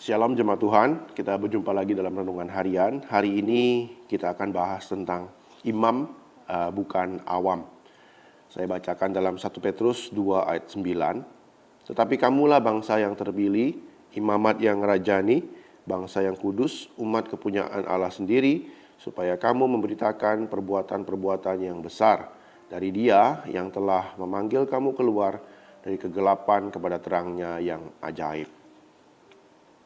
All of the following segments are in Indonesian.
Shalom jemaat Tuhan, kita berjumpa lagi dalam renungan harian. Hari ini kita akan bahas tentang imam, bukan awam. Saya bacakan dalam 1 Petrus 2 ayat 9. Tetapi kamulah bangsa yang terpilih, imamat yang rajani, bangsa yang kudus, umat kepunyaan Allah sendiri, supaya kamu memberitakan perbuatan-perbuatan yang besar dari Dia yang telah memanggil kamu keluar dari kegelapan kepada terangnya yang ajaib.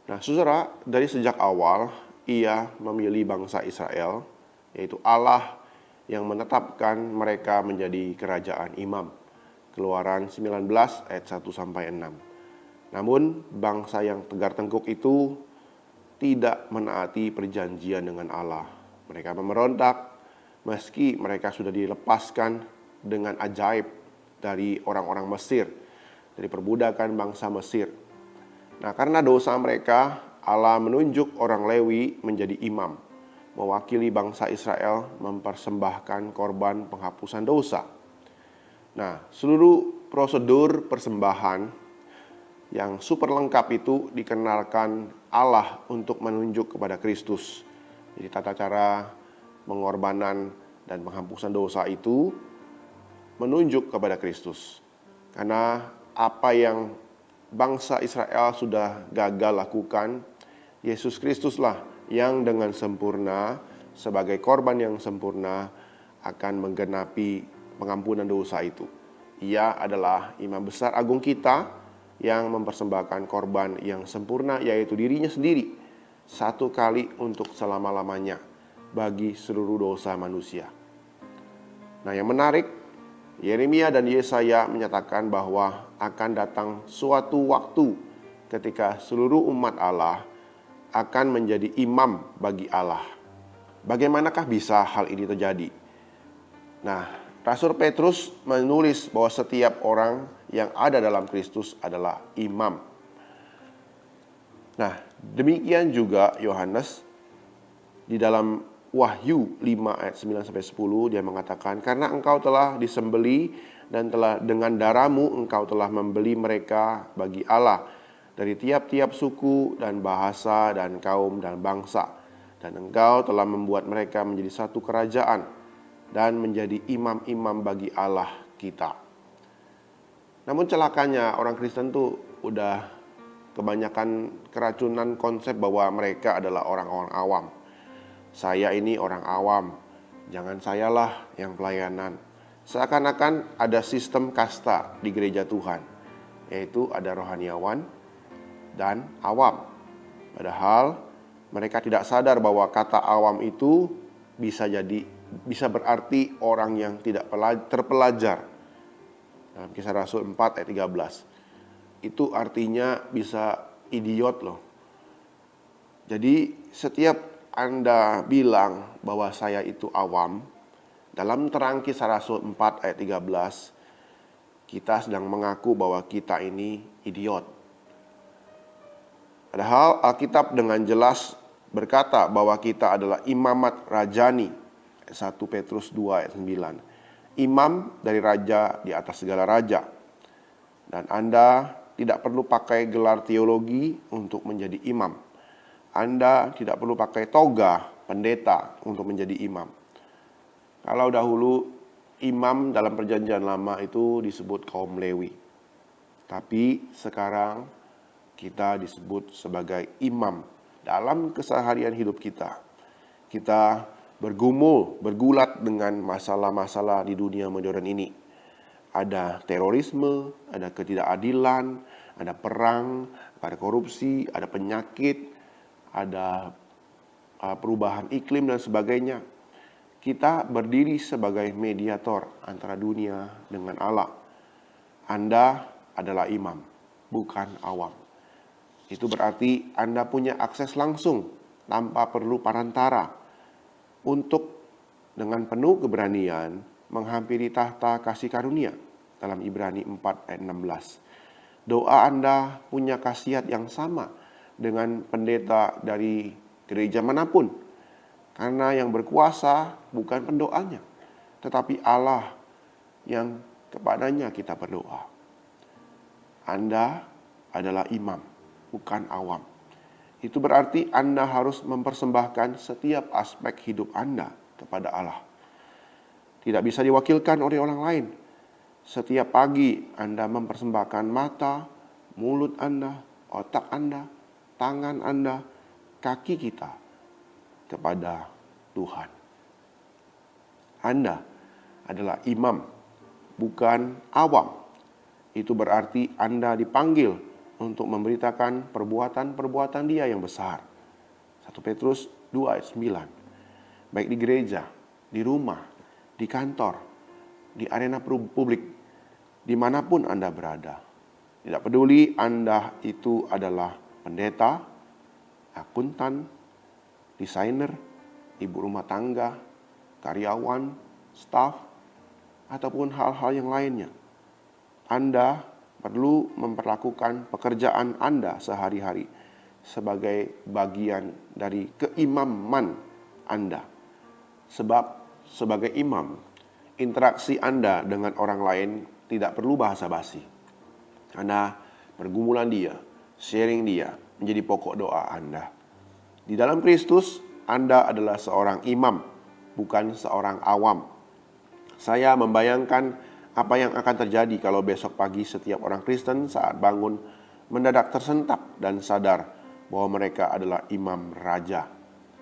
Nah, saudara, dari sejak awal Ia memilih bangsa Israel, yaitu Allah yang menetapkan mereka menjadi kerajaan imam. Keluaran 19 ayat 1-6. Namun, bangsa yang tegar tengkuk itu tidak menaati perjanjian dengan Allah. Mereka memberontak meski mereka sudah dilepaskan dengan ajaib dari orang-orang Mesir, dari perbudakan bangsa Mesir. Nah, karena dosa mereka, Allah menunjuk orang Lewi menjadi imam, mewakili bangsa Israel mempersembahkan korban penghapusan dosa. Nah, seluruh prosedur persembahan yang super lengkap itu dikenalkan Allah untuk menunjuk kepada Kristus. Jadi tata cara pengorbanan dan penghapusan dosa itu menunjuk kepada Kristus. Karena apa yang bangsa Israel sudah gagal lakukan, Yesus Kristuslah yang dengan sempurna, sebagai korban yang sempurna, akan menggenapi pengampunan dosa itu. Ia adalah imam besar agung kita yang mempersembahkan korban yang sempurna, yaitu dirinya sendiri, satu kali untuk selama-lamanya bagi seluruh dosa manusia. Nah, yang menarik, Yeremia dan Yesaya menyatakan bahwa akan datang suatu waktu ketika seluruh umat Allah akan menjadi imam bagi Allah. Bagaimanakah bisa hal ini terjadi? Nah, Rasul Petrus menulis bahwa setiap orang yang ada dalam Kristus adalah imam. Nah, demikian juga Yohanes di dalam Wahyu 5 ayat 9-10 dia mengatakan, karena engkau telah disembeli dan telah dengan darahmu engkau telah membeli mereka bagi Allah dari tiap-tiap suku dan bahasa dan kaum dan bangsa, dan engkau telah membuat mereka menjadi satu kerajaan dan menjadi imam-imam bagi Allah kita. Namun celakanya orang Kristen tuh udah kebanyakan keracunan konsep bahwa mereka adalah orang-orang awam. Saya ini orang awam, jangan sayalah yang pelayanan. Seakan-akan ada sistem kasta di gereja Tuhan, yaitu ada rohaniawan dan awam. Padahal mereka tidak sadar bahwa kata awam itu bisa berarti orang yang tidak terpelajar. Dalam Kisah Rasul 4 ayat 13. Itu artinya bisa idiot loh. Jadi setiap Anda bilang bahwa saya itu awam, dalam terang Kisah Rasul 4 ayat 13, kita sedang mengaku bahwa kita ini idiot. Padahal Alkitab dengan jelas berkata bahwa kita adalah imamat rajani. 1 Petrus 2 ayat 9. Imam dari raja di atas segala raja. Dan Anda tidak perlu pakai gelar teologi untuk menjadi imam. Anda tidak perlu pakai toga pendeta untuk menjadi imam. Kalau dahulu imam dalam perjanjian lama itu disebut kaum Lewi. Tapi sekarang kita disebut sebagai imam dalam keseharian hidup kita. Kita bergulat dengan masalah-masalah di dunia modern ini. Ada terorisme, ada ketidakadilan, ada perang, ada korupsi, ada penyakit, ada perubahan iklim dan sebagainya. Kita berdiri sebagai mediator antara dunia dengan Allah. Anda adalah imam, bukan awam. Itu berarti Anda punya akses langsung tanpa perlu perantara untuk dengan penuh keberanian menghampiri tahta kasih karunia dalam Ibrani 4 ayat 16. Doa Anda punya khasiat yang sama dengan pendeta dari gereja manapun. Karena yang berkuasa bukan pendoanya, tetapi Allah yang kepadanya kita berdoa. Anda adalah imam, bukan awam. Itu berarti Anda harus mempersembahkan setiap aspek hidup Anda kepada Allah. Tidak bisa diwakilkan oleh orang lain. Setiap pagi Anda mempersembahkan mata, mulut Anda, otak Anda, tangan Anda, kaki kita kepada Tuhan. Anda adalah imam, bukan awam. Itu berarti Anda dipanggil untuk memberitakan perbuatan-perbuatan Dia yang besar. 1 Petrus 2 ayat 9. Baik di gereja, di rumah, di kantor, di arena publik, dimanapun Anda berada. Tidak peduli Anda itu adalah pendeta, akuntan, desainer, ibu rumah tangga, karyawan, staf, ataupun hal-hal yang lainnya. Anda perlu memperlakukan pekerjaan Anda sehari-hari sebagai bagian dari keimaman Anda. Sebab sebagai imam, interaksi Anda dengan orang lain tidak perlu basa-basi. Karena pergumulan dia, sharing dia menjadi pokok doa Anda. Di dalam Kristus, Anda adalah seorang imam, bukan seorang awam. Saya membayangkan apa yang akan terjadi kalau besok pagi setiap orang Kristen saat bangun mendadak tersentak dan sadar bahwa mereka adalah imam raja.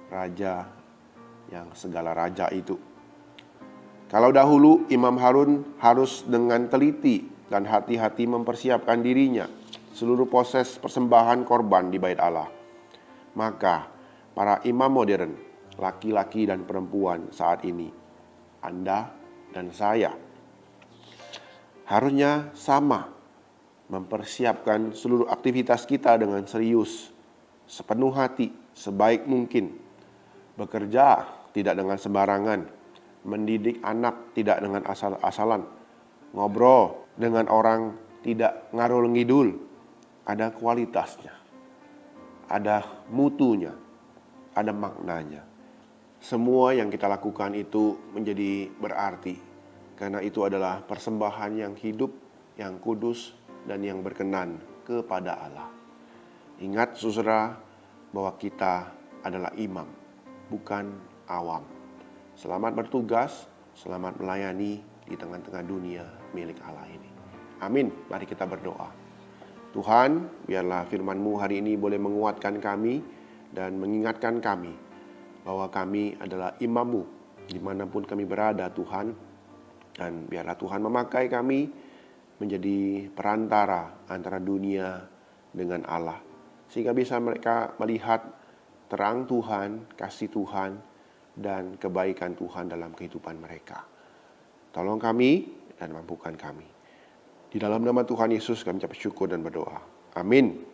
Raja yang segala raja itu. Kalau dahulu Imam Harun harus dengan teliti dan hati-hati mempersiapkan dirinya seluruh proses persembahan korban di bait Allah. Maka para imam modern, laki-laki dan perempuan saat ini, Anda dan saya, harusnya sama mempersiapkan seluruh aktivitas kita dengan serius, sepenuh hati, sebaik mungkin. Bekerja tidak dengan sembarangan, mendidik anak tidak dengan asal-asalan, ngobrol dengan orang tidak ngarul ngidul, ada kualitasnya, ada mutunya, ada maknanya. Semua yang kita lakukan itu menjadi berarti, karena itu adalah persembahan yang hidup, yang kudus, dan yang berkenan kepada Allah. Ingat saudara bahwa kita adalah imam, bukan awam. Selamat bertugas, selamat melayani di tengah-tengah dunia milik Allah ini. Amin. Mari kita berdoa. Tuhan, biarlah firman-Mu hari ini boleh menguatkan kami dan mengingatkan kami bahwa kami adalah imam-Mu dimanapun kami berada, Tuhan. Dan biarlah Tuhan memakai kami menjadi perantara antara dunia dengan Allah, sehingga bisa mereka melihat terang Tuhan, kasih Tuhan, dan kebaikan Tuhan dalam kehidupan mereka. Tolong kami dan mampukan kami. Di dalam nama Tuhan Yesus kami ucap syukur dan berdoa. Amin.